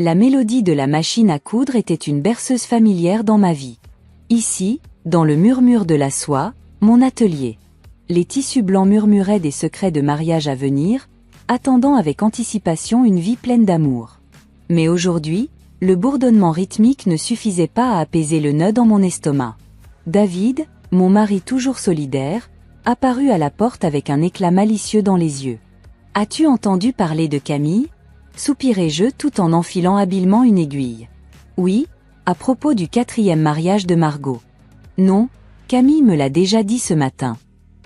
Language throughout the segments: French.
La mélodie de la machine à coudre était une berceuse familière dans ma vie. Ici, dans le murmure de la soie, mon atelier. Les tissus blancs murmuraient des secrets de mariage à venir, attendant avec anticipation une vie pleine d'amour. Mais aujourd'hui, le bourdonnement rythmique ne suffisait pas à apaiser le nœud dans mon estomac. David, mon mari toujours solidaire, apparut à la porte avec un éclat malicieux dans les yeux. « As-tu entendu parler de Camille ?» soupirai-je tout en enfilant habilement une aiguille. « Oui, à propos du 4e mariage de Margot. »« Non, Camille me l'a déjà dit ce matin. »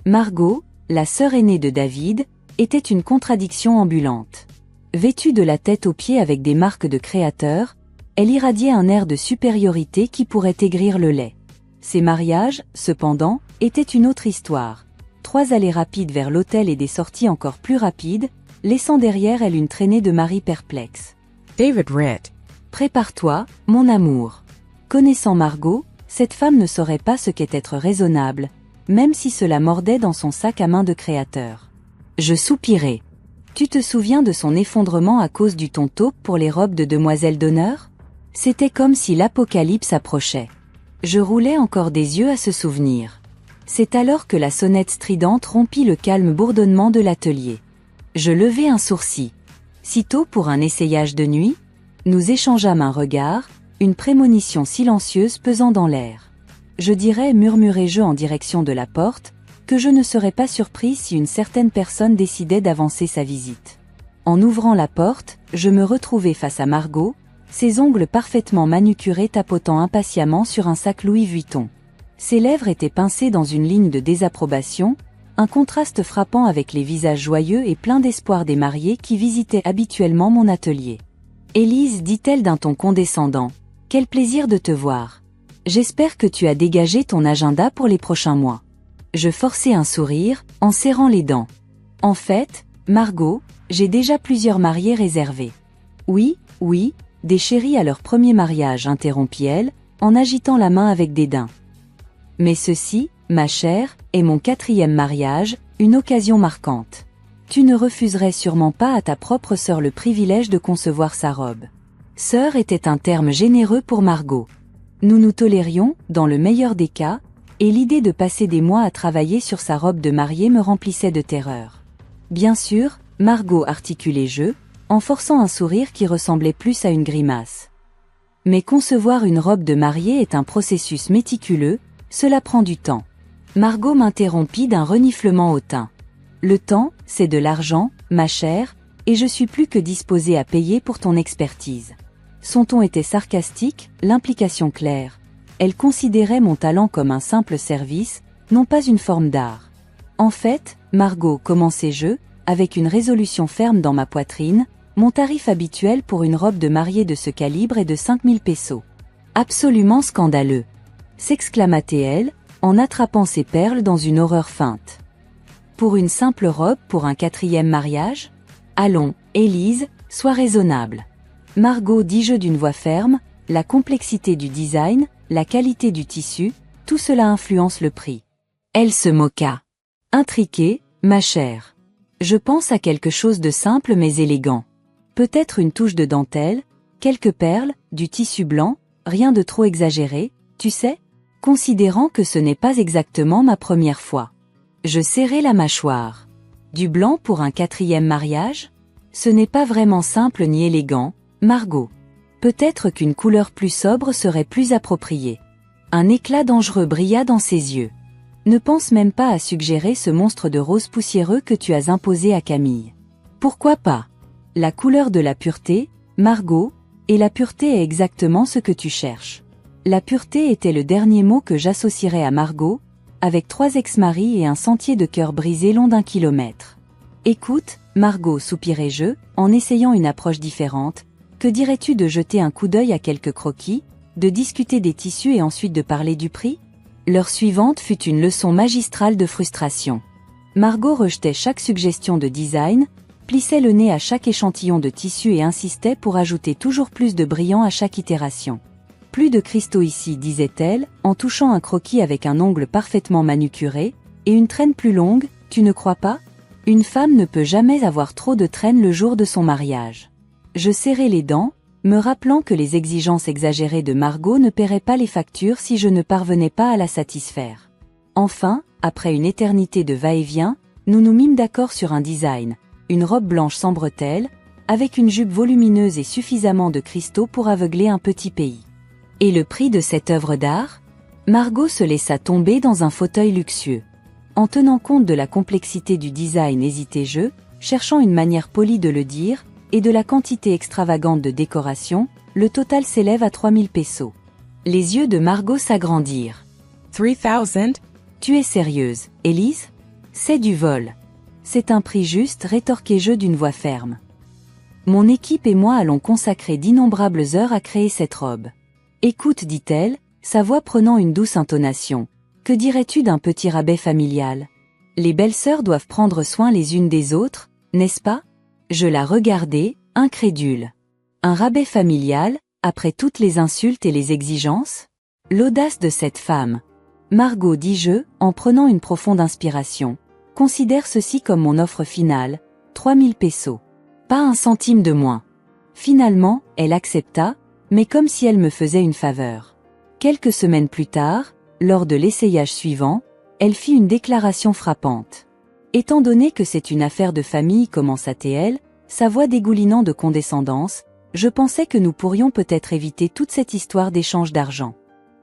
Margot, la sœur aînée de David, était une contradiction ambulante. Vêtue de la tête aux pieds avec des marques de créateur, elle irradiait un air de supériorité qui pourrait aigrir le lait. Ses mariages, cependant, étaient une autre histoire. 3 allées rapides vers l'hôtel et des sorties encore plus rapides, laissant derrière elle une traînée de maris perplexes. David Ritt. Prépare-toi, mon amour. Connaissant Margot, cette femme ne saurait pas ce qu'est être raisonnable, même si cela mordait dans son sac à main de créateur. Je soupirai. Tu te souviens de son effondrement à cause du ton taupe pour les robes de demoiselle d'honneur? C'était comme si l'apocalypse approchait. Je roulais encore des yeux à ce souvenir. C'est alors que la sonnette stridente rompit le calme bourdonnement de l'atelier. Je levai un sourcil. Sitôt pour un essayage de nuit, nous échangeâmes un regard, une prémonition silencieuse pesant dans l'air. Je dirais, murmurai-je en direction de la porte, que je ne serais pas surpris si une certaine personne décidait d'avancer sa visite. En ouvrant la porte, je me retrouvai face à Margot, ses ongles parfaitement manucurés tapotant impatiemment sur un sac Louis Vuitton. Ses lèvres étaient pincées dans une ligne de désapprobation, un contraste frappant avec les visages joyeux et pleins d'espoir des mariés qui visitaient habituellement mon atelier. « Élise, dit-elle d'un ton condescendant, quel plaisir de te voir. J'espère que tu as dégagé ton agenda pour les prochains mois. » Je forçai un sourire, en serrant les dents. « En fait, Margot, j'ai déjà plusieurs mariés réservés. »« Oui, oui, des chéris à leur premier mariage, interrompit-elle, en agitant la main avec dédain. Mais ceci, ma chère, est mon 4e mariage, une occasion marquante. Tu ne refuserais sûrement pas à ta propre sœur le privilège de concevoir sa robe. » Sœur était un terme généreux pour Margot. Nous nous tolérions, dans le meilleur des cas, et l'idée de passer des mois à travailler sur sa robe de mariée me remplissait de terreur. Bien sûr, Margot, articulai-je, en forçant un sourire qui ressemblait plus à une grimace. Mais concevoir une robe de mariée est un processus méticuleux, cela prend du temps. Margot m'interrompit d'un reniflement hautain. Le temps, c'est de l'argent, ma chère, et je suis plus que disposée à payer pour ton expertise. Son ton était sarcastique, l'implication claire. Elle considérait mon talent comme un simple service, non pas une forme d'art. En fait, Margot, commençai-je, avec une résolution ferme dans ma poitrine, mon tarif habituel pour une robe de mariée de ce calibre est de 5000 pesos. Absolument scandaleux, s'exclama-t-elle, en attrapant ses perles dans une horreur feinte. Pour une simple robe pour un 4e mariage? Allons, Élise, sois raisonnable. Margot, dis-je d'une voix ferme, la complexité du design, la qualité du tissu, tout cela influence le prix. Elle se moqua. Intriquée, ma chère. Je pense à quelque chose de simple mais élégant. Peut-être une touche de dentelle, quelques perles, du tissu blanc, rien de trop exagéré, tu sais, considérant que ce n'est pas exactement ma première fois. Je serrai la mâchoire. Du blanc pour un 4e mariage? Ce n'est pas vraiment simple ni élégant, Margot. Peut-être qu'une couleur plus sobre serait plus appropriée. Un éclat dangereux brilla dans ses yeux. Ne pense même pas à suggérer ce monstre de rose poussiéreux que tu as imposé à Camille. Pourquoi pas? La couleur de la pureté, Margot, et la pureté est exactement ce que tu cherches. La pureté était le dernier mot que j'associerais à Margot, avec 3 ex-maris et un sentier de cœur brisé long d'1 kilomètre. Écoute, Margot, soupirai-je, en essayant une approche différente, que dirais-tu de jeter un coup d'œil à quelques croquis, de discuter des tissus et ensuite de parler du prix? L'heure suivante fut une leçon magistrale de frustration. Margot rejetait chaque suggestion de design, plissait le nez à chaque échantillon de tissu et insistait pour ajouter toujours plus de brillant à chaque itération. Plus de cristaux ici, disait-elle, en touchant un croquis avec un ongle parfaitement manucuré, et une traîne plus longue, tu ne crois pas? Une femme ne peut jamais avoir trop de traîne le jour de son mariage. Je serrai les dents, me rappelant que les exigences exagérées de Margot ne paieraient pas les factures si je ne parvenais pas à la satisfaire. Enfin, après une éternité de va-et-vient, nous nous mîmes d'accord sur un design, une robe blanche sans bretelles, avec une jupe volumineuse et suffisamment de cristaux pour aveugler un petit pays. Et le prix de cette œuvre d'art? Margot se laissa tomber dans un fauteuil luxueux. En tenant compte de la complexité du design, hésitai-je, cherchant une manière polie de le dire, et de la quantité extravagante de décoration, le total s'élève à 3000 pesos. Les yeux de Margot s'agrandirent. 3,000? Tu es sérieuse, Élise? C'est du vol. C'est un prix juste, rétorquai-je d'une voix ferme. Mon équipe et moi allons consacrer d'innombrables heures à créer cette robe. Écoute, dit-elle, sa voix prenant une douce intonation. Que dirais-tu d'un petit rabais familial? Les belles-sœurs doivent prendre soin les unes des autres, n'est-ce pas? Je la regardai, incrédule. Un rabais familial, après toutes les insultes et les exigences? L'audace de cette femme. Margot, dis-je, en prenant une profonde inspiration. Considère ceci comme mon offre finale, 3000 pesos. Pas un centime de moins. Finalement, elle accepta, mais comme si elle me faisait une faveur. Quelques semaines plus tard, lors de l'essayage suivant, elle fit une déclaration frappante. Étant donné que c'est une affaire de famille, commença-t-elle, sa voix dégoulinant de condescendance, je pensais que nous pourrions peut-être éviter toute cette histoire d'échange d'argent.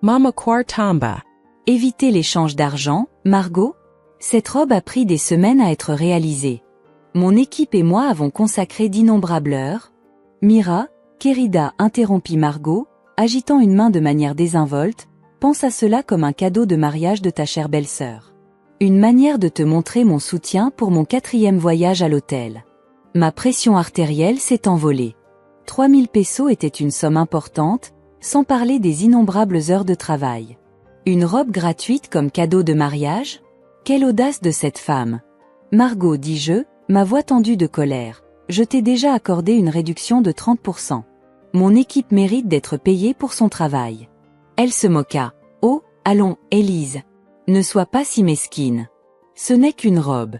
Mama Quartamba. Éviter l'échange d'argent, Margot? Cette robe a pris des semaines à être réalisée. Mon équipe et moi avons consacré d'innombrables heures. Mira, querida, interrompit Margot, agitant une main de manière désinvolte, pense à cela comme un cadeau de mariage de ta chère belle-sœur. Une manière de te montrer mon soutien pour mon 4e voyage à l'hôtel. Ma pression artérielle s'est envolée. 3000 pesos était une somme importante, sans parler des innombrables heures de travail. Une robe gratuite comme cadeau de mariage? Quelle audace de cette femme! Margot, dis-je, ma voix tendue de colère, je t'ai déjà accordé une réduction de 30%. Mon équipe mérite d'être payée pour son travail. Elle se moqua. Oh, allons, Élise. Ne sois pas si mesquine. Ce n'est qu'une robe.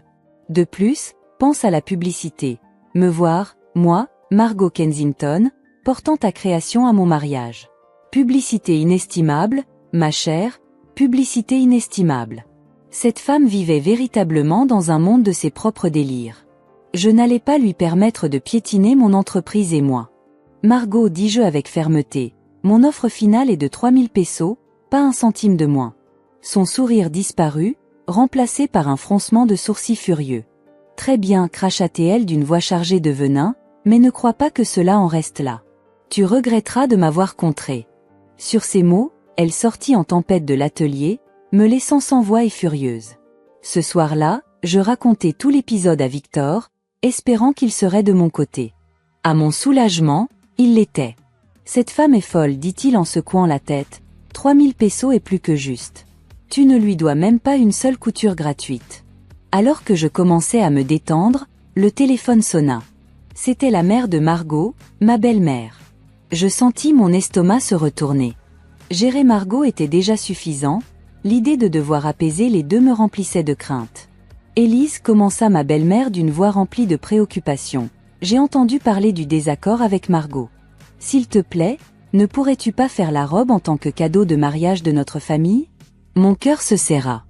De plus, pense à la publicité. Me voir, moi, Margot Kensington, portant ta création à mon mariage. Publicité inestimable, ma chère, publicité inestimable. Cette femme vivait véritablement dans un monde de ses propres délires. Je n'allais pas lui permettre de piétiner mon entreprise et moi. Margot, dis-je avec fermeté, mon offre finale est de 3000 pesos, pas un centime de moins. Son sourire disparut, remplacé par un froncement de sourcils furieux. Très bien, cracha-t-elle d'une voix chargée de venin, mais ne crois pas que cela en reste là. Tu regretteras de m'avoir contré. Sur ces mots, elle sortit en tempête de l'atelier, me laissant sans voix et furieuse. Ce soir-là, je racontai tout l'épisode à Victor, espérant qu'il serait de mon côté. À mon soulagement, il l'était. Cette femme est folle, dit-il en secouant la tête. 3000 pesos est plus que juste. Tu ne lui dois même pas une seule couture gratuite. Alors que je commençais à me détendre, le téléphone sonna. C'était la mère de Margot, ma belle-mère. Je sentis mon estomac se retourner. Gérer Margot était déjà suffisant, l'idée de devoir apaiser les deux me remplissait de crainte. Élise, commença ma belle-mère d'une voix remplie de préoccupation. J'ai entendu parler du désaccord avec Margot. S'il te plaît, ne pourrais-tu pas faire la robe en tant que cadeau de mariage de notre famille? Mon cœur se serra.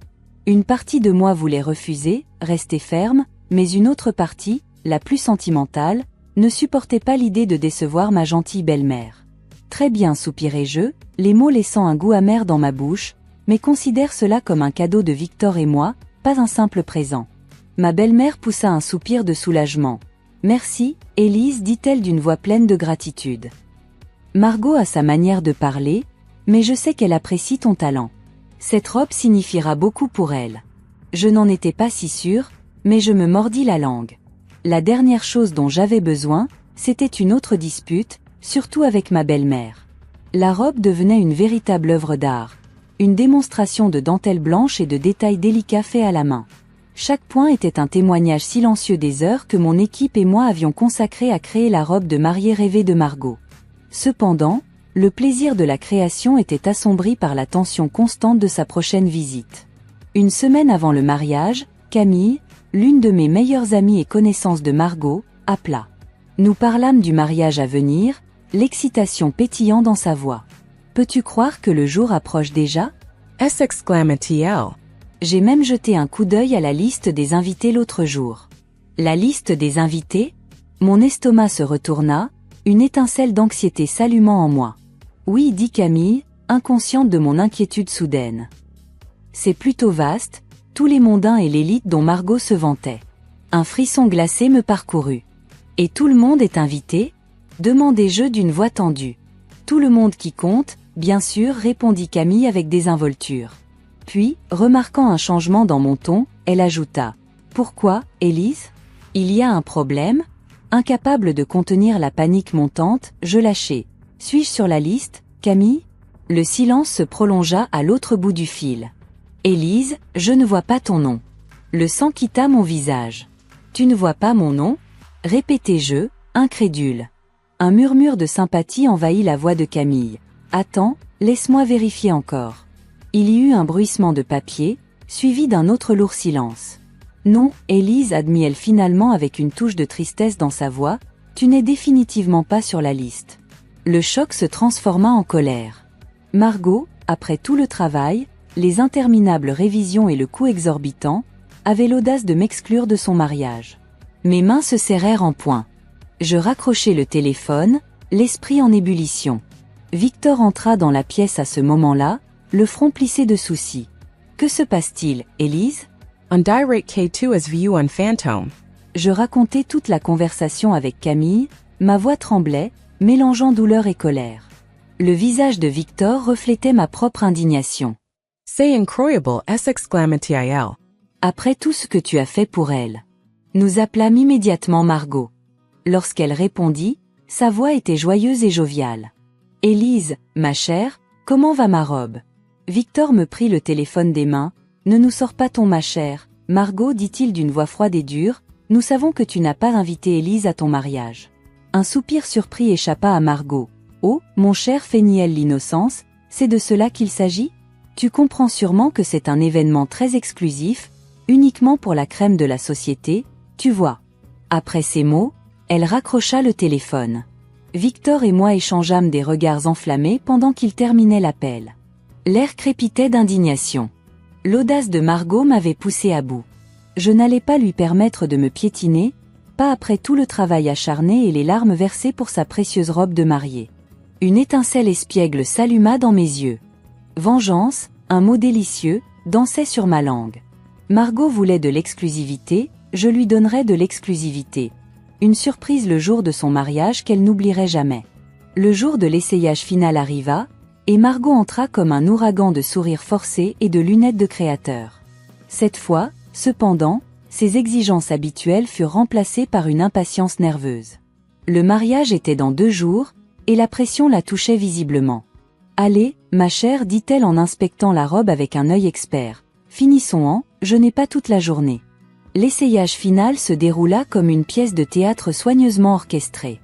Une partie de moi voulait refuser, rester ferme, mais une autre partie, la plus sentimentale, ne supportait pas l'idée de décevoir ma gentille belle-mère. Très bien, soupirai-je, les mots laissant un goût amer dans ma bouche, mais considère cela comme un cadeau de Victor et moi, pas un simple présent. Ma belle-mère poussa un soupir de soulagement. Merci, Élise, dit-elle d'une voix pleine de gratitude. Margot a sa manière de parler, mais je sais qu'elle apprécie ton talent. Cette robe signifiera beaucoup pour elle. Je n'en étais pas si sûre, mais je me mordis la langue. La dernière chose dont j'avais besoin, c'était une autre dispute, surtout avec ma belle-mère. La robe devenait une véritable œuvre d'art. Une démonstration de dentelle blanche et de détails délicats faits à la main. Chaque point était un témoignage silencieux des heures que mon équipe et moi avions consacrées à créer la robe de mariée rêvée de Margot. Cependant, le plaisir de la création était assombri par la tension constante de sa prochaine visite. Une semaine avant le mariage, Camille, l'une de mes meilleures amies et connaissances de Margot, appela. Nous parlâmes du mariage à venir, l'excitation pétillant dans sa voix. Peux-tu croire que le jour approche déjà? S-exclama-t-elle. J'ai même jeté un coup d'œil à la liste des invités l'autre jour. La liste des invités? Mon estomac se retourna, une étincelle d'anxiété s'allumant en moi. Oui, dit Camille, inconsciente de mon inquiétude soudaine. C'est plutôt vaste, tous les mondains et l'élite dont Margot se vantait. Un frisson glacé me parcourut. Et tout le monde est invité? Demandai-je d'une voix tendue. Tout le monde qui compte, bien sûr, répondit Camille avec désinvolture. Puis, remarquant un changement dans mon ton, elle ajouta. Pourquoi, Élise? Il y a un problème? Incapable de contenir la panique montante, je lâchai. Suis-je sur la liste, Camille? Le silence se prolongea à l'autre bout du fil. Élise, je ne vois pas ton nom. Le sang quitta mon visage. Tu ne vois pas mon nom? Répétai-je, incrédule. Un murmure de sympathie envahit la voix de Camille. Attends, laisse-moi vérifier encore. Il y eut un bruissement de papier, suivi d'un autre lourd silence. Non, Élise, admit-elle finalement avec une touche de tristesse dans sa voix, tu n'es définitivement pas sur la liste. Le choc se transforma en colère. Margot, après tout le travail, les interminables révisions et le coût exorbitant, avait l'audace de m'exclure de son mariage. Mes mains se serrèrent en poing. Je raccrochai le téléphone, l'esprit en ébullition. Victor entra dans la pièce à ce moment-là, le front plissé de soucis. Que se passe-t-il, Élise? On direct K2 as view on Phantom. Je racontai toute la conversation avec Camille, ma voix tremblait, mélangeant douleur et colère. Le visage de Victor reflétait ma propre indignation. C'est incroyable, s-exclama-t-elle. Après tout ce que tu as fait pour elle. Nous appelâmes immédiatement Margot. Lorsqu'elle répondit, sa voix était joyeuse et joviale. Élise, ma chère, comment va ma robe? Victor me prit le téléphone des mains. Ne nous sors pas ton ma chère, Margot, dit-il d'une voix froide et dure, nous savons que tu n'as pas invité Élise à ton mariage. Un soupir surpris échappa à Margot. Oh, mon cher, feignit-elle l'innocence, c'est de cela qu'il s'agit? Tu comprends sûrement que c'est un événement très exclusif, uniquement pour la crème de la société, tu vois. Après ces mots, elle raccrocha le téléphone. Victor et moi échangeâmes des regards enflammés pendant qu'il terminait l'appel. L'air crépitait d'indignation. L'audace de Margot m'avait poussé à bout. Je n'allais pas lui permettre de me piétiner, pas après tout le travail acharné et les larmes versées pour sa précieuse robe de mariée. Une étincelle espiègle s'alluma dans mes yeux. Vengeance, un mot délicieux, dansait sur ma langue. Margot voulait de l'exclusivité, je lui donnerais de l'exclusivité. Une surprise le jour de son mariage qu'elle n'oublierait jamais. Le jour de l'essayage final arriva, et Margot entra comme un ouragan de sourires forcés et de lunettes de créateur. Cette fois, cependant, ses exigences habituelles furent remplacées par une impatience nerveuse. Le mariage était dans 2 jours, et la pression la touchait visiblement. « Allez, ma chère, dit-elle en inspectant la robe avec un œil expert. Finissons-en, je n'ai pas toute la journée. » L'essayage final se déroula comme une pièce de théâtre soigneusement orchestrée.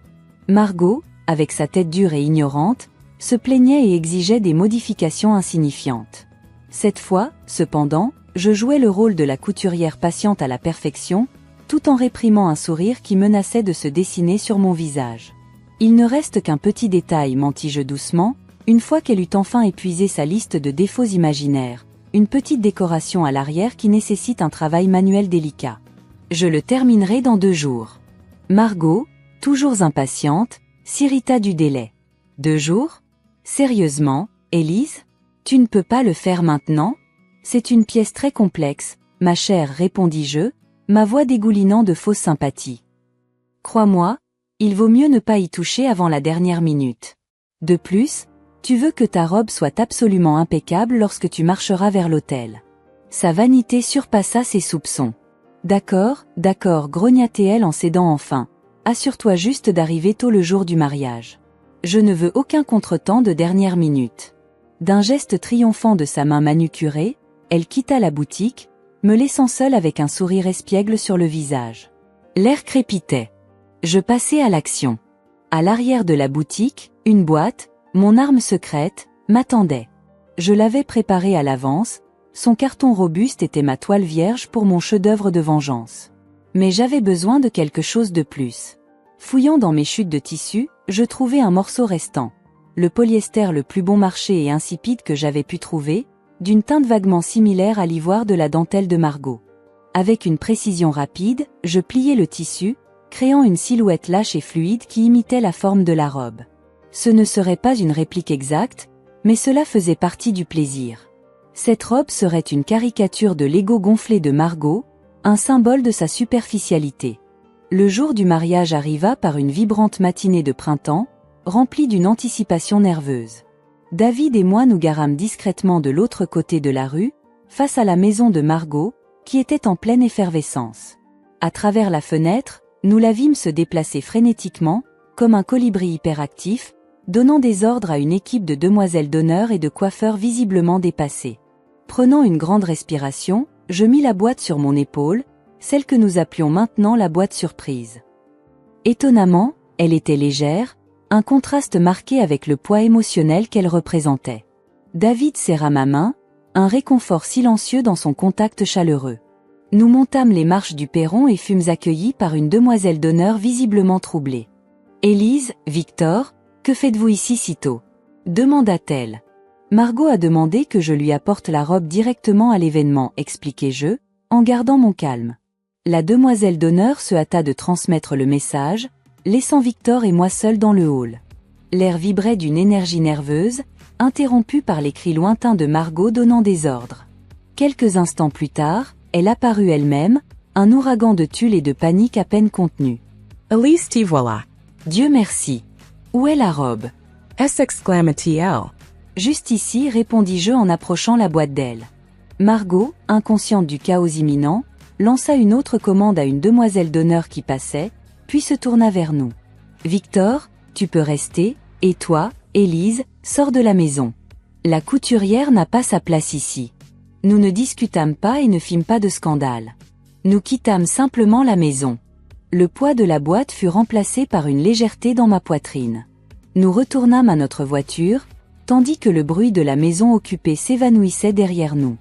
Margot, avec sa tête dure et ignorante, se plaignait et exigeait des modifications insignifiantes. Cette fois, cependant, je jouais le rôle de la couturière patiente à la perfection, tout en réprimant un sourire qui menaçait de se dessiner sur mon visage. Il ne reste qu'un petit détail, mentis-je doucement, une fois qu'elle eut enfin épuisé sa liste de défauts imaginaires, une petite décoration à l'arrière qui nécessite un travail manuel délicat. Je le terminerai dans 2 jours. Margot, toujours impatiente, s'irrita du délai. 2 jours? Sérieusement, Élise? Tu ne peux pas le faire maintenant? C'est une pièce très complexe, ma chère, répondis-je, ma voix dégoulinant de fausse sympathie. Crois-moi, il vaut mieux ne pas y toucher avant la dernière minute. De plus, tu veux que ta robe soit absolument impeccable lorsque tu marcheras vers l'autel. Sa vanité surpassa ses soupçons. D'accord, grogna-t-elle en cédant enfin. Assure-toi juste d'arriver tôt le jour du mariage. Je ne veux aucun contretemps de dernière minute. D'un geste triomphant de sa main manucurée, elle quitta la boutique, me laissant seule avec un sourire espiègle sur le visage. L'air crépitait. Je passai à l'action. À l'arrière de la boutique, une boîte, mon arme secrète, m'attendait. Je l'avais préparée à l'avance, son carton robuste était ma toile vierge pour mon chef-d'œuvre de vengeance. Mais j'avais besoin de quelque chose de plus. Fouillant dans mes chutes de tissu, je trouvai un morceau restant. Le polyester le plus bon marché et insipide que j'avais pu trouver, d'une teinte vaguement similaire à l'ivoire de la dentelle de Margot. Avec une précision rapide, je pliai le tissu, créant une silhouette lâche et fluide qui imitait la forme de la robe. Ce ne serait pas une réplique exacte, mais cela faisait partie du plaisir. Cette robe serait une caricature de l'ego gonflé de Margot, un symbole de sa superficialité. Le jour du mariage arriva par une vibrante matinée de printemps, remplie d'une anticipation nerveuse. David et moi nous garâmes discrètement de l'autre côté de la rue, face à la maison de Margot, qui était en pleine effervescence. À travers la fenêtre, nous la vîmes se déplacer frénétiquement, comme un colibri hyperactif, donnant des ordres à une équipe de demoiselles d'honneur et de coiffeurs visiblement dépassés. Prenant une grande respiration, je mis la boîte sur mon épaule, celle que nous appelions maintenant la boîte surprise. Étonnamment, elle était légère, un contraste marqué avec le poids émotionnel qu'elle représentait. David serra ma main, un réconfort silencieux dans son contact chaleureux. Nous montâmes les marches du perron et fûmes accueillis par une demoiselle d'honneur visiblement troublée. « Élise, Victor, que faites-vous ici si tôt ?» demanda-t-elle. Margot a demandé que je lui apporte la robe directement à l'événement, expliquai-je, en gardant mon calme. La demoiselle d'honneur se hâta de transmettre le message, laissant Victor et moi seuls dans le hall. L'air vibrait d'une énergie nerveuse, interrompue par les cris lointains de Margot donnant des ordres. Quelques instants plus tard, elle apparut elle-même, un ouragan de tulle et de panique à peine contenu. « Elise t'y voilà. Dieu merci. Où est la robe ?» s'exclama-t-elle. Juste ici, répondis-je en approchant la boîte d'elle. Margot, inconsciente du chaos imminent, lança une autre commande à une demoiselle d'honneur qui passait, puis se tourna vers nous. « Victor, tu peux rester, et toi, Élise, sors de la maison. La couturière n'a pas sa place ici. » Nous ne discutâmes pas et ne fîmes pas de scandale. Nous quittâmes simplement la maison. Le poids de la boîte fut remplacé par une légèreté dans ma poitrine. Nous retournâmes à notre voiture, tandis que le bruit de la maison occupée s'évanouissait derrière nous.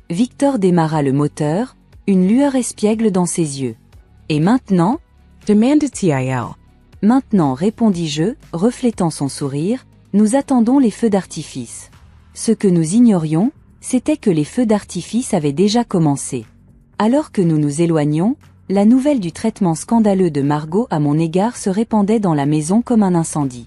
Victor démarra le moteur, une lueur espiègle dans ses yeux. « Et maintenant ?» demanda-t-il. « Maintenant, répondis-je, reflétant son sourire, nous attendons les feux d'artifice. » Ce que nous ignorions, c'était que les feux d'artifice avaient déjà commencé. Alors que nous nous éloignions, la nouvelle du traitement scandaleux de Margot à mon égard se répandait dans la maison comme un incendie.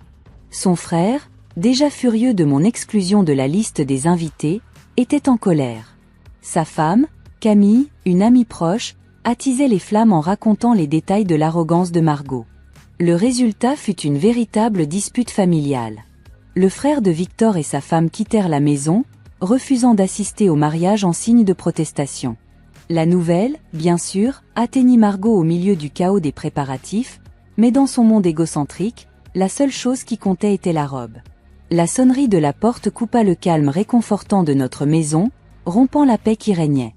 Son frère, déjà furieux de mon exclusion de la liste des invités, était en colère. Sa femme, Camille, une amie proche, attisait les flammes en racontant les détails de l'arrogance de Margot. Le résultat fut une véritable dispute familiale. Le frère de Victor et sa femme quittèrent la maison, refusant d'assister au mariage en signe de protestation. La nouvelle, bien sûr, atteignit Margot au milieu du chaos des préparatifs, mais dans son monde égocentrique, la seule chose qui comptait était la robe. La sonnerie de la porte coupa le calme réconfortant de notre maison, rompant la paix qui régnait.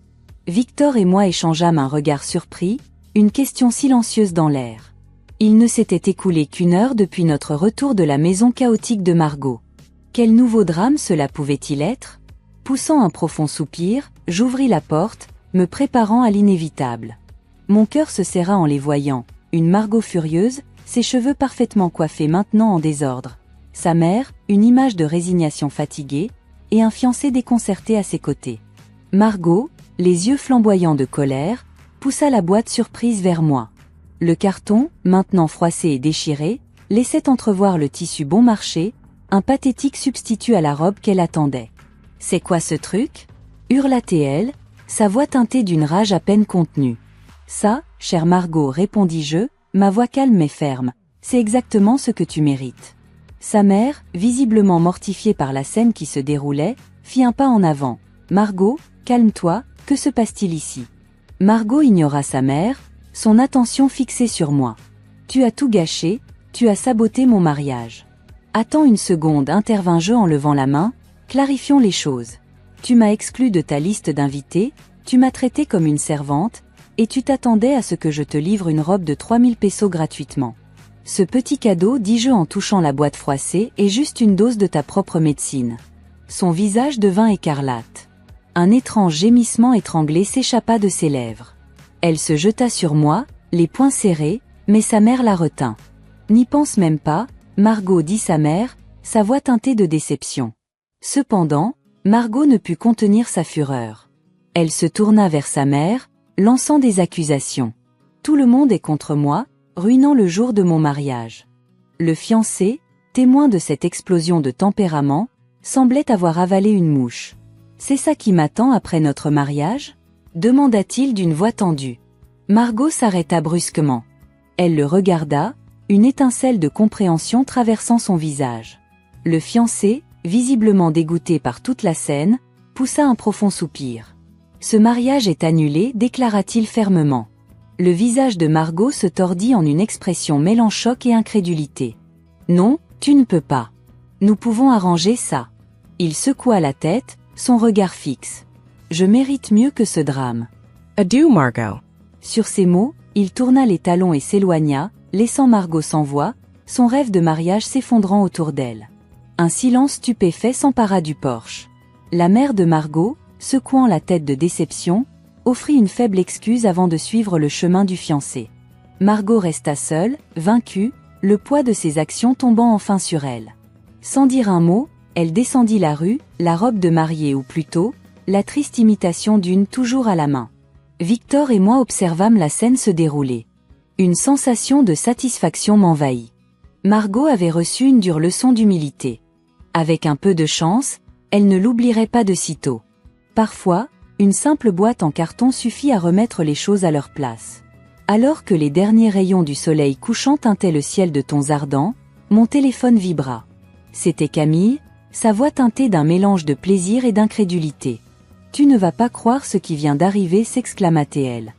Victor et moi échangeâmes un regard surpris, une question silencieuse dans l'air. Il ne s'était écoulé qu'une heure depuis notre retour de la maison chaotique de Margot. Quel nouveau drame cela pouvait-il être ? Poussant un profond soupir, j'ouvris la porte, me préparant à l'inévitable. Mon cœur se serra en les voyant, une Margot furieuse, ses cheveux parfaitement coiffés maintenant en désordre. Sa mère, une image de résignation fatiguée, et un fiancé déconcerté à ses côtés. Margot, les yeux flamboyants de colère, poussa la boîte surprise vers moi. Le carton, maintenant froissé et déchiré, laissait entrevoir le tissu bon marché, un pathétique substitut à la robe qu'elle attendait. « C'est quoi ce truc ?» hurla-t-elle, sa voix teintée d'une rage à peine contenue. « Ça, chère Margot, répondis-je, ma voix calme mais ferme, c'est exactement ce que tu mérites. » Sa mère, visiblement mortifiée par la scène qui se déroulait, fit un pas en avant. « Margot, calme-toi, que se passe-t-il ici ?» Margot ignora sa mère, son attention fixée sur moi. « Tu as tout gâché, tu as saboté mon mariage. » « Attends une seconde, intervins-je en levant la main, clarifions les choses. Tu m'as exclu de ta liste d'invités, tu m'as traité comme une servante, et tu t'attendais à ce que je te livre une robe de 3000 pesos gratuitement. Ce petit cadeau, dis-je en touchant la boîte froissée, est juste une dose de ta propre médecine. » Son visage devint écarlate. Un étrange gémissement étranglé s'échappa de ses lèvres. Elle se jeta sur moi, les poings serrés, mais sa mère la retint. « N'y pense même pas, Margot, dit sa mère, sa voix teintée de déception. Cependant, Margot ne put contenir sa fureur. Elle se tourna vers sa mère, lançant des accusations. Tout le monde est contre moi, ruinant le jour de mon mariage. Le fiancé, témoin de cette explosion de tempérament, semblait avoir avalé une mouche. C'est ça qui m'attend après notre mariage ? Demanda-t-il d'une voix tendue. Margot s'arrêta brusquement. Elle le regarda, une étincelle de compréhension traversant son visage. Le fiancé, visiblement dégoûté par toute la scène, poussa un profond soupir. « Ce mariage est annulé », déclara-t-il fermement. Le visage de Margot se tordit en une expression mêlant choc et incrédulité. « Non, tu ne peux pas. Nous pouvons arranger ça. » Il secoua la tête, son regard fixe. « Je mérite mieux que ce drame. » Adieu, Margot. Sur ces mots, il tourna les talons et s'éloigna, laissant Margot sans voix, son rêve de mariage s'effondrant autour d'elle. Un silence stupéfait s'empara du porche. La mère de Margot, secouant la tête de déception, offrit une faible excuse avant de suivre le chemin du fiancé. Margot resta seule, vaincue, le poids de ses actions tombant enfin sur elle. Sans dire un mot, elle descendit la rue, la robe de mariée ou plutôt, la triste imitation d'une toujours à la main. Victor et moi observâmes la scène se dérouler. Une sensation de satisfaction m'envahit. Margot avait reçu une dure leçon d'humilité. Avec un peu de chance, elle ne l'oublierait pas de sitôt. Parfois, une simple boîte en carton suffit à remettre les choses à leur place. Alors que les derniers rayons du soleil couchant teintaient le ciel de tons ardents, mon téléphone vibra. C'était Camille, sa voix teintée d'un mélange de plaisir et d'incrédulité. « Tu ne vas pas croire ce qui vient d'arriver » s'exclama-t-elle.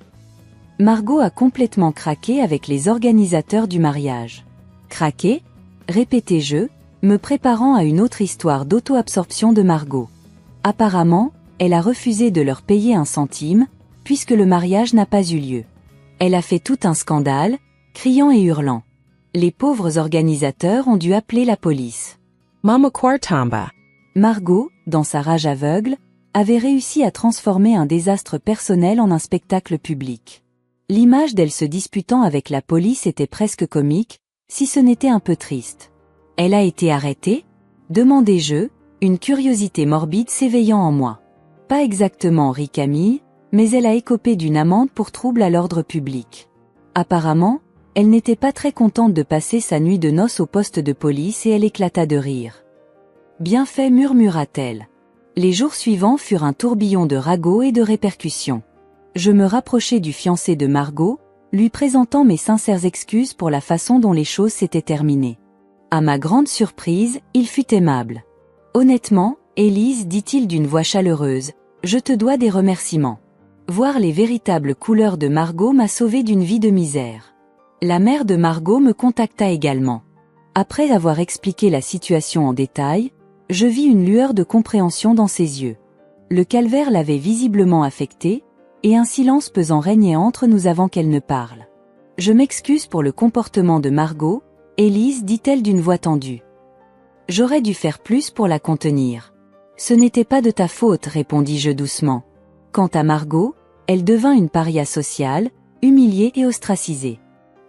Margot a complètement craqué avec les organisateurs du mariage. « Craqué ?» répétai-je, me préparant à une autre histoire d'auto-absorption de Margot. Apparemment, elle a refusé de leur payer un centime, puisque le mariage n'a pas eu lieu. Elle a fait tout un scandale, criant et hurlant. Les pauvres organisateurs ont dû appeler la police. Mama Quartamba. Margot, dans sa rage aveugle, avait réussi à transformer un désastre personnel en un spectacle public. L'image d'elle se disputant avec la police était presque comique, si ce n'était un peu triste. « Elle a été arrêtée ?» demandai-je, une curiosité morbide s'éveillant en moi. « Pas exactement » rit Camille, mais elle a écopé d'une amende pour trouble à l'ordre public. Apparemment, elle n'était pas très contente de passer sa nuit de noces au poste de police et elle éclata de rire. « Bien fait » murmura-t-elle. Les jours suivants furent un tourbillon de ragots et de répercussions. Je me rapprochai du fiancé de Margot, lui présentant mes sincères excuses pour la façon dont les choses s'étaient terminées. À ma grande surprise, il fut aimable. « Honnêtement, Élise, dit-il d'une voix chaleureuse, je te dois des remerciements. Voir les véritables couleurs de Margot m'a sauvé d'une vie de misère. » La mère de Margot me contacta également. Après avoir expliqué la situation en détail, je vis une lueur de compréhension dans ses yeux. Le calvaire l'avait visiblement affectée, et un silence pesant régnait entre nous avant qu'elle ne parle. « Je m'excuse pour le comportement de Margot, Élise, dit-elle d'une voix tendue. J'aurais dû faire plus pour la contenir. Ce n'était pas de ta faute, répondis-je doucement. Quant à Margot, elle devint une paria sociale, humiliée et ostracisée.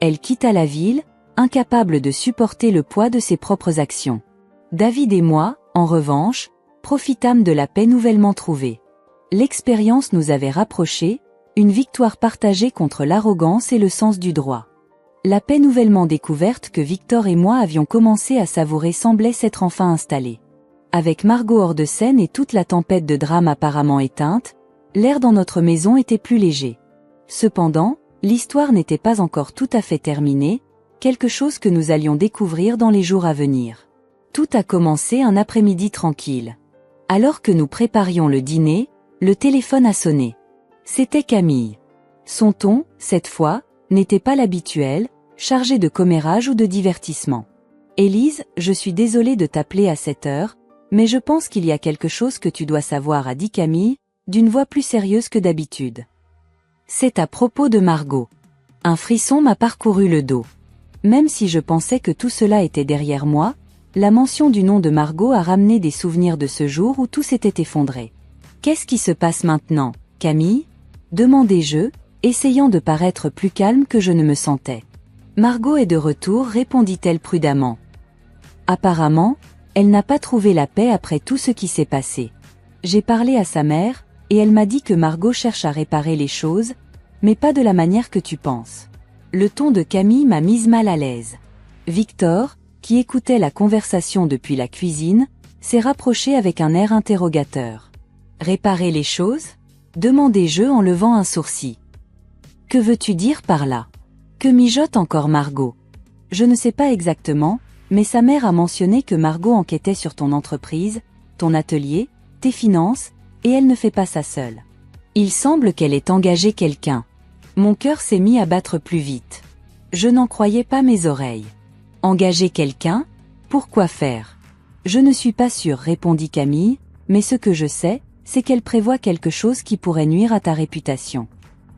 Elle quitta la ville, incapable de supporter le poids de ses propres actions. David et moi, en revanche, profitâmes de la paix nouvellement trouvée. L'expérience nous avait rapprochés, une victoire partagée contre l'arrogance et le sens du droit. La paix nouvellement découverte que Victor et moi avions commencé à savourer semblait s'être enfin installée. Avec Margot hors de scène et toute la tempête de drame apparemment éteinte, l'air dans notre maison était plus léger. Cependant, l'histoire n'était pas encore tout à fait terminée, quelque chose que nous allions découvrir dans les jours à venir. Tout a commencé un après-midi tranquille. Alors que nous préparions le dîner, le téléphone a sonné. C'était Camille. Son ton, cette fois, n'était pas l'habituel, chargé de commérage ou de divertissement. « Élise, je suis désolée de t'appeler à cette heure, mais je pense qu'il y a quelque chose que tu dois savoir » a dit Camille, d'une voix plus sérieuse que d'habitude. C'est à propos de Margot. Un frisson m'a parcouru le dos. Même si je pensais que tout cela était derrière moi, la mention du nom de Margot a ramené des souvenirs de ce jour où tout s'était effondré. « Qu'est-ce qui se passe maintenant, Camille ?» demandai-je, essayant de paraître plus calme que je ne me sentais. Margot est de retour, répondit-elle prudemment. Apparemment, elle n'a pas trouvé la paix après tout ce qui s'est passé. J'ai parlé à sa mère, et elle m'a dit que Margot cherche à réparer les choses, mais pas de la manière que tu penses. Le ton de Camille m'a mise mal à l'aise. Victor, qui écoutait la conversation depuis la cuisine, s'est rapproché avec un air interrogateur. Réparer les choses ? Demandai-je en levant un sourcil. Que veux-tu dire par là ? Que mijote encore Margot ? Je ne sais pas exactement, mais sa mère a mentionné que Margot enquêtait sur ton entreprise, ton atelier, tes finances, et elle ne fait pas ça seule. Il semble qu'elle ait engagé quelqu'un. Mon cœur s'est mis à battre plus vite. Je n'en croyais pas mes oreilles. Engager quelqu'un ? Pourquoi faire ? Je ne suis pas sûre, répondit Camille, mais ce que je sais, c'est qu'elle prévoit quelque chose qui pourrait nuire à ta réputation.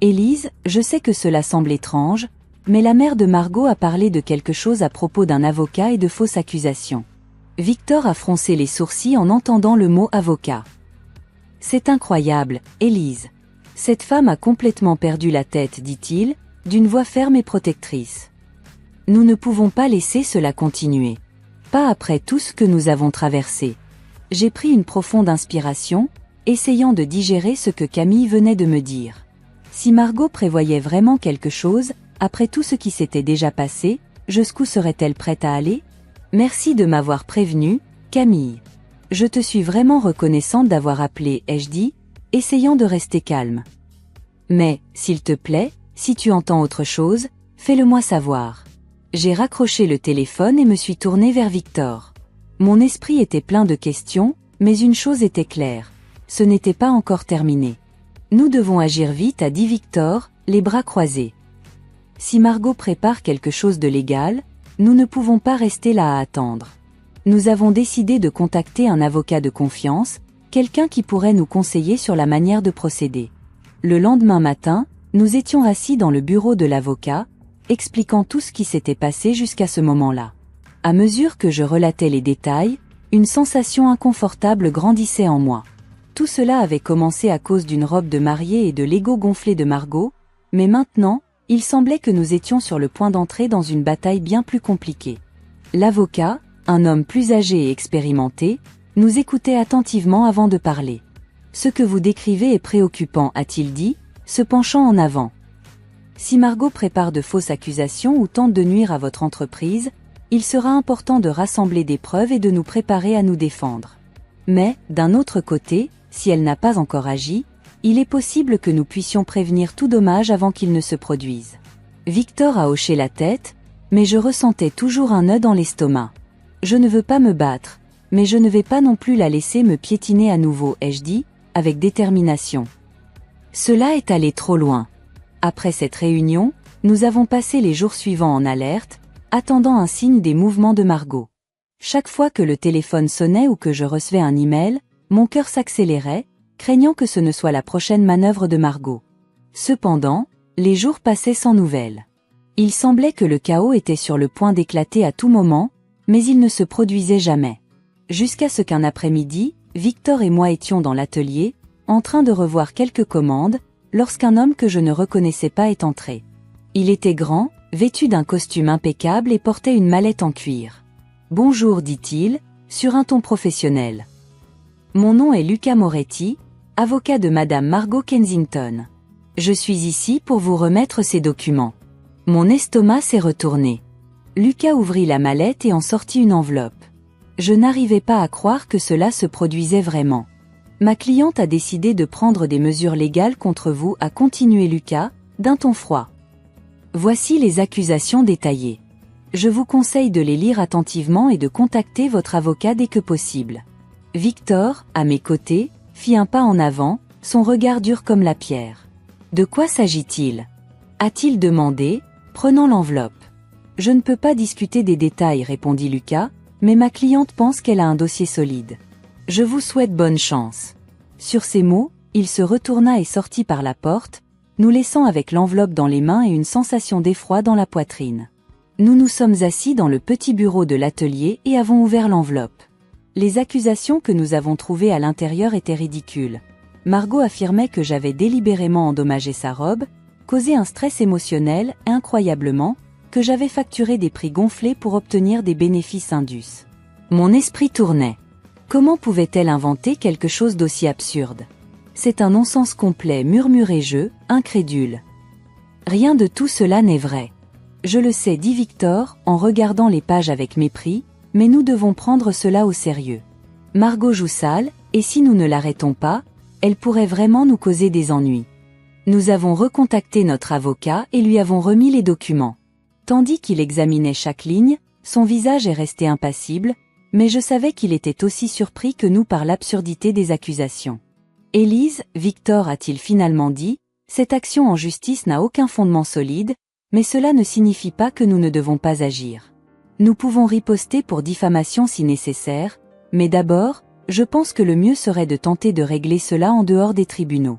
Élise, je sais que cela semble étrange, mais la mère de Margot a parlé de quelque chose à propos d'un avocat et de fausses accusations. Victor a froncé les sourcils en entendant le mot avocat. C'est incroyable, Élise. Cette femme a complètement perdu la tête, dit-il, d'une voix ferme et protectrice. Nous ne pouvons pas laisser cela continuer. Pas après tout ce que nous avons traversé. J'ai pris une profonde inspiration, essayant de digérer ce que Camille venait de me dire. Si Margot prévoyait vraiment quelque chose, après tout ce qui s'était déjà passé, jusqu'où serait-elle prête à aller ? Merci de m'avoir prévenu, Camille. Je te suis vraiment reconnaissante d'avoir appelé, ai-je dit, essayant de rester calme. Mais, s'il te plaît, si tu entends autre chose, fais-le-moi savoir. J'ai raccroché le téléphone et me suis tournée vers Victor. Mon esprit était plein de questions, mais une chose était claire. Ce n'était pas encore terminé. Nous devons agir vite, a dit Victor, les bras croisés. Si Margot prépare quelque chose de légal, nous ne pouvons pas rester là à attendre. Nous avons décidé de contacter un avocat de confiance, quelqu'un qui pourrait nous conseiller sur la manière de procéder. Le lendemain matin, nous étions assis dans le bureau de l'avocat, expliquant tout ce qui s'était passé jusqu'à ce moment-là. À mesure que je relatais les détails, une sensation inconfortable grandissait en moi. Tout cela avait commencé à cause d'une robe de mariée et de l'ego gonflé de Margot, mais maintenant, il semblait que nous étions sur le point d'entrer dans une bataille bien plus compliquée. L'avocat, un homme plus âgé et expérimenté, nous écoutait attentivement avant de parler. « Ce que vous décrivez est préoccupant, a-t-il dit, se penchant en avant. Si Margot prépare de fausses accusations ou tente de nuire à votre entreprise, il sera important de rassembler des preuves et de nous préparer à nous défendre. Mais, d'un autre côté, si elle n'a pas encore agi, il est possible que nous puissions prévenir tout dommage avant qu'il ne se produise. » Victor a hoché la tête, mais je ressentais toujours un nœud dans l'estomac. Je ne veux pas me battre, mais je ne vais pas non plus la laisser me piétiner à nouveau, ai-je dit, avec détermination. Cela est allé trop loin. Après cette réunion, nous avons passé les jours suivants en alerte, attendant un signe des mouvements de Margot. Chaque fois que le téléphone sonnait ou que je recevais un email, mon cœur s'accélérait, craignant que ce ne soit la prochaine manœuvre de Margot. Cependant, les jours passaient sans nouvelles. Il semblait que le chaos était sur le point d'éclater à tout moment, mais il ne se produisait jamais. Jusqu'à ce qu'un après-midi, Victor et moi étions dans l'atelier, en train de revoir quelques commandes, lorsqu'un homme que je ne reconnaissais pas est entré. Il était grand, vêtu d'un costume impeccable et portait une mallette en cuir. « Bonjour, dit-il, sur un ton professionnel. Mon nom est Luca Moretti, avocat de Madame Margot Kensington. Je suis ici pour vous remettre ces documents. » Mon estomac s'est retourné. Luca ouvrit la mallette et en sortit une enveloppe. Je n'arrivais pas à croire que cela se produisait vraiment. « Ma cliente a décidé de prendre des mesures légales contre vous, a continué Luca, d'un ton froid. Voici les accusations détaillées. Je vous conseille de les lire attentivement et de contacter votre avocat dès que possible. » Victor, à mes côtés, fit un pas en avant, son regard dur comme la pierre. « De quoi s'agit-il ? » a-t-il demandé, prenant l'enveloppe. « Je ne peux pas discuter des détails, répondit Luca, mais ma cliente pense qu'elle a un dossier solide. Je vous souhaite bonne chance. » Sur ces mots, il se retourna et sortit par la porte, nous laissant avec l'enveloppe dans les mains et une sensation d'effroi dans la poitrine. Nous nous sommes assis dans le petit bureau de l'atelier et avons ouvert l'enveloppe. Les accusations que nous avons trouvées à l'intérieur étaient ridicules. Margot affirmait que j'avais délibérément endommagé sa robe, causé un stress émotionnel, incroyablement, que j'avais facturé des prix gonflés pour obtenir des bénéfices indus. Mon esprit tournait. Comment pouvait-elle inventer quelque chose d'aussi absurde? C'est un non-sens complet, murmurai-je, incrédule. Rien de tout cela n'est vrai. Je le sais, dit Victor, en regardant les pages avec mépris, mais nous devons prendre cela au sérieux. Margot joue sale, et si nous ne l'arrêtons pas, elle pourrait vraiment nous causer des ennuis. Nous avons recontacté notre avocat et lui avons remis les documents. Tandis qu'il examinait chaque ligne, son visage est resté impassible, mais je savais qu'il était aussi surpris que nous par l'absurdité des accusations. Élise, Victor a-t-il finalement dit, cette action en justice n'a aucun fondement solide, mais cela ne signifie pas que nous ne devons pas agir. Nous pouvons riposter pour diffamation si nécessaire, mais d'abord, je pense que le mieux serait de tenter de régler cela en dehors des tribunaux.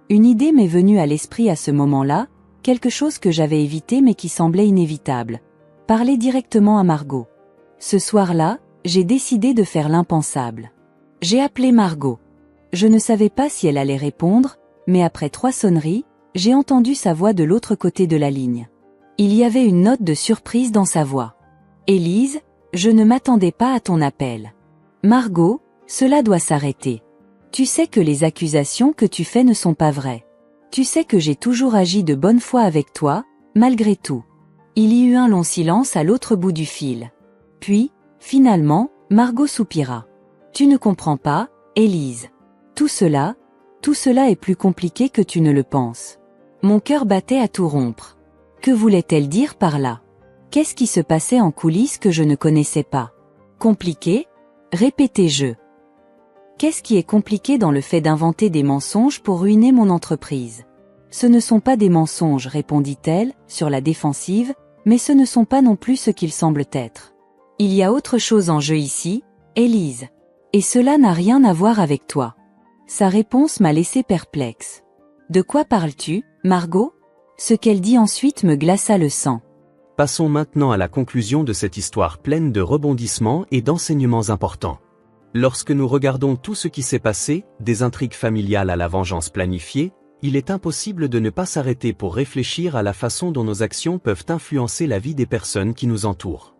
Une idée m'est venue à l'esprit à ce moment-là, quelque chose que j'avais évité mais qui semblait inévitable. Parler directement à Margot. Ce soir-là, j'ai décidé de faire l'impensable. J'ai appelé Margot. Je ne savais pas si elle allait répondre, mais après 3 sonneries, j'ai entendu sa voix de l'autre côté de la ligne. Il y avait une note de surprise dans sa voix. « Élise, je ne m'attendais pas à ton appel. Margot, cela doit s'arrêter. Tu sais que les accusations que tu fais ne sont pas vraies. Tu sais que j'ai toujours agi de bonne foi avec toi, malgré tout. » Il y eut un long silence à l'autre bout du fil. Puis, finalement, Margot soupira. « Tu ne comprends pas, Élise. Tout cela est plus compliqué que tu ne le penses. » Mon cœur battait à tout rompre. Que voulait-elle dire par là? Qu'est-ce qui se passait en coulisses que je ne connaissais pas? Compliqué? Répétai-je. Qu'est-ce qui est compliqué dans le fait d'inventer des mensonges pour ruiner mon entreprise? Ce ne sont pas des mensonges, répondit-elle, sur la défensive, mais ce ne sont pas non plus ce qu'ils semblent être. Il y a autre chose en jeu ici, Élise. Et cela n'a rien à voir avec toi. Sa réponse m'a laissé perplexe. De quoi parles-tu, Margot? Ce qu'elle dit ensuite me glaça le sang. Passons maintenant à la conclusion de cette histoire pleine de rebondissements et d'enseignements importants. Lorsque nous regardons tout ce qui s'est passé, des intrigues familiales à la vengeance planifiée, il est impossible de ne pas s'arrêter pour réfléchir à la façon dont nos actions peuvent influencer la vie des personnes qui nous entourent.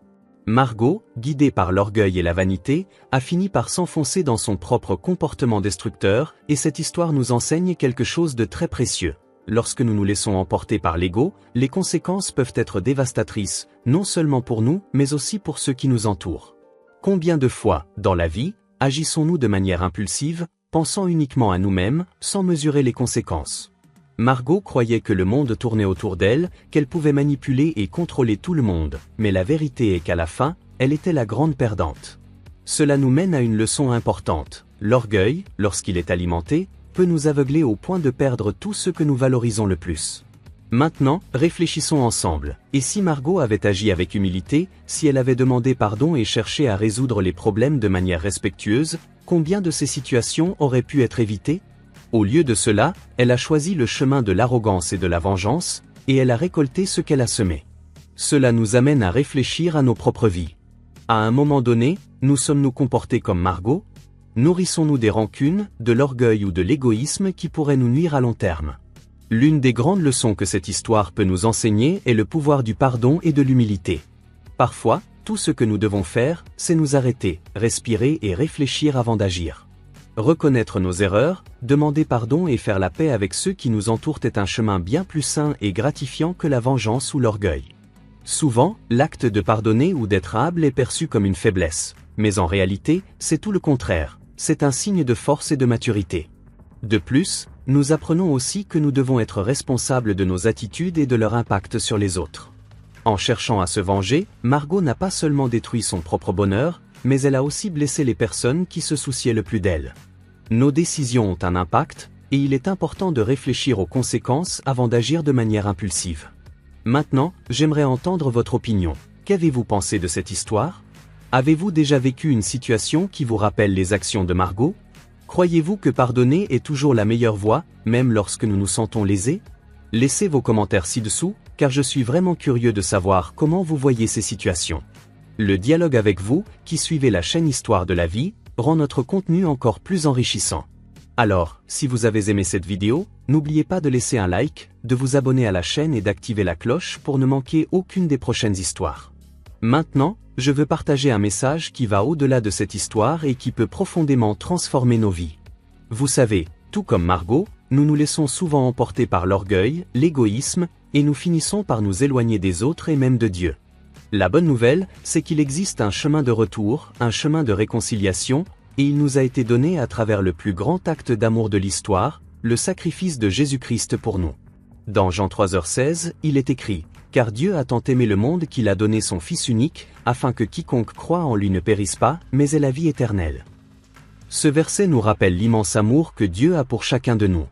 Margot, guidée par l'orgueil et la vanité, a fini par s'enfoncer dans son propre comportement destructeur, et cette histoire nous enseigne quelque chose de très précieux. Lorsque nous nous laissons emporter par l'ego, les conséquences peuvent être dévastatrices, non seulement pour nous, mais aussi pour ceux qui nous entourent. Combien de fois, dans la vie, agissons-nous de manière impulsive, pensant uniquement à nous-mêmes, sans mesurer les conséquences? Margot croyait que le monde tournait autour d'elle, qu'elle pouvait manipuler et contrôler tout le monde, mais la vérité est qu'à la fin, elle était la grande perdante. Cela nous mène à une leçon importante. L'orgueil, lorsqu'il est alimenté, peut nous aveugler au point de perdre tout ce que nous valorisons le plus. Maintenant, réfléchissons ensemble. Et si Margot avait agi avec humilité, si elle avait demandé pardon et cherché à résoudre les problèmes de manière respectueuse, combien de ces situations auraient pu être évitées? Au lieu de cela, elle a choisi le chemin de l'arrogance et de la vengeance, et elle a récolté ce qu'elle a semé. Cela nous amène à réfléchir à nos propres vies. À un moment donné, nous sommes-nous comportés comme Margot? Nourrissons-nous des rancunes, de l'orgueil ou de l'égoïsme qui pourraient nous nuire à long terme? L'une des grandes leçons que cette histoire peut nous enseigner est le pouvoir du pardon et de l'humilité. Parfois, tout ce que nous devons faire, c'est nous arrêter, respirer et réfléchir avant d'agir. Reconnaître nos erreurs, demander pardon et faire la paix avec ceux qui nous entourent est un chemin bien plus sain et gratifiant que la vengeance ou l'orgueil. Souvent, l'acte de pardonner ou d'être humble est perçu comme une faiblesse, mais en réalité, c'est tout le contraire. C'est un signe de force et de maturité. De plus, nous apprenons aussi que nous devons être responsables de nos attitudes et de leur impact sur les autres. En cherchant à se venger, Margot n'a pas seulement détruit son propre bonheur, mais elle a aussi blessé les personnes qui se souciaient le plus d'elle. Nos décisions ont un impact, et il est important de réfléchir aux conséquences avant d'agir de manière impulsive. Maintenant, j'aimerais entendre votre opinion. Qu'avez-vous pensé de cette histoire? Avez-vous déjà vécu une situation qui vous rappelle les actions de Margot? Croyez-vous que pardonner est toujours la meilleure voie, même lorsque nous nous sentons lésés? Laissez vos commentaires ci-dessous, car je suis vraiment curieux de savoir comment vous voyez ces situations. Le dialogue avec vous, qui suivez la chaîne Histoire de la vie, rend notre contenu encore plus enrichissant. Alors, si vous avez aimé cette vidéo, n'oubliez pas de laisser un like, de vous abonner à la chaîne et d'activer la cloche pour ne manquer aucune des prochaines histoires. Maintenant, je veux partager un message qui va au-delà de cette histoire et qui peut profondément transformer nos vies. Vous savez, tout comme Margot, nous nous laissons souvent emporter par l'orgueil, l'égoïsme, et nous finissons par nous éloigner des autres et même de Dieu. La bonne nouvelle, c'est qu'il existe un chemin de retour, un chemin de réconciliation, et il nous a été donné à travers le plus grand acte d'amour de l'histoire, le sacrifice de Jésus-Christ pour nous. Dans Jean 3h16, il est écrit « Car Dieu a tant aimé le monde qu'il a donné son Fils unique, afin que quiconque croit en lui ne périsse pas, mais ait la vie éternelle. » Ce verset nous rappelle l'immense amour que Dieu a pour chacun de nous.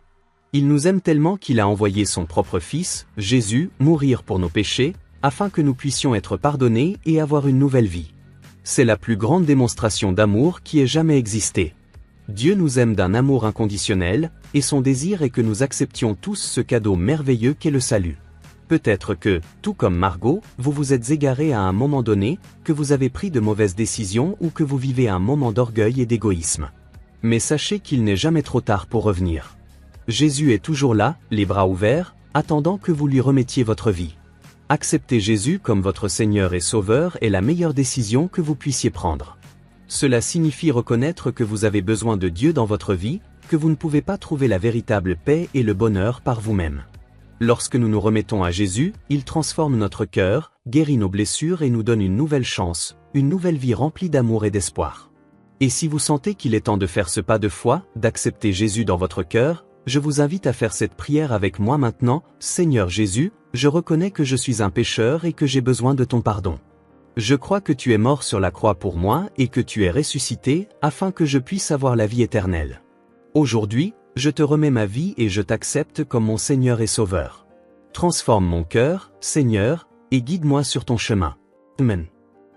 Il nous aime tellement qu'il a envoyé son propre Fils, Jésus, mourir pour nos péchés, afin que nous puissions être pardonnés et avoir une nouvelle vie. C'est la plus grande démonstration d'amour qui ait jamais existé. Dieu nous aime d'un amour inconditionnel, et son désir est que nous acceptions tous ce cadeau merveilleux qu'est le salut. Peut-être que, tout comme Margot, vous vous êtes égaré à un moment donné, que vous avez pris de mauvaises décisions ou que vous vivez un moment d'orgueil et d'égoïsme. Mais sachez qu'il n'est jamais trop tard pour revenir. Jésus est toujours là, les bras ouverts, attendant que vous lui remettiez votre vie. Accepter Jésus comme votre Seigneur et Sauveur est la meilleure décision que vous puissiez prendre. Cela signifie reconnaître que vous avez besoin de Dieu dans votre vie, que vous ne pouvez pas trouver la véritable paix et le bonheur par vous-même. Lorsque nous nous remettons à Jésus, il transforme notre cœur, guérit nos blessures et nous donne une nouvelle chance, une nouvelle vie remplie d'amour et d'espoir. Et si vous sentez qu'il est temps de faire ce pas de foi, d'accepter Jésus dans votre cœur, je vous invite à faire cette prière avec moi maintenant. Seigneur Jésus, je reconnais que je suis un pécheur et que j'ai besoin de ton pardon. Je crois que tu es mort sur la croix pour moi et que tu es ressuscité, afin que je puisse avoir la vie éternelle. Aujourd'hui, je te remets ma vie et je t'accepte comme mon Seigneur et Sauveur. Transforme mon cœur, Seigneur, et guide-moi sur ton chemin. Amen.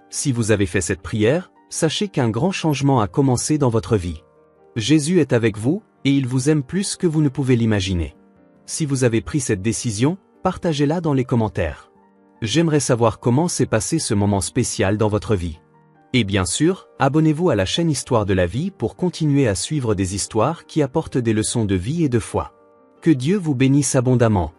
Si vous avez fait cette prière, sachez qu'un grand changement a commencé dans votre vie. Jésus est avec vous, et il vous aime plus que vous ne pouvez l'imaginer. Si vous avez pris cette décision, partagez-la dans les commentaires. J'aimerais savoir comment s'est passé ce moment spécial dans votre vie. Et bien sûr, abonnez-vous à la chaîne Histoire de la vie pour continuer à suivre des histoires qui apportent des leçons de vie et de foi. Que Dieu vous bénisse abondamment.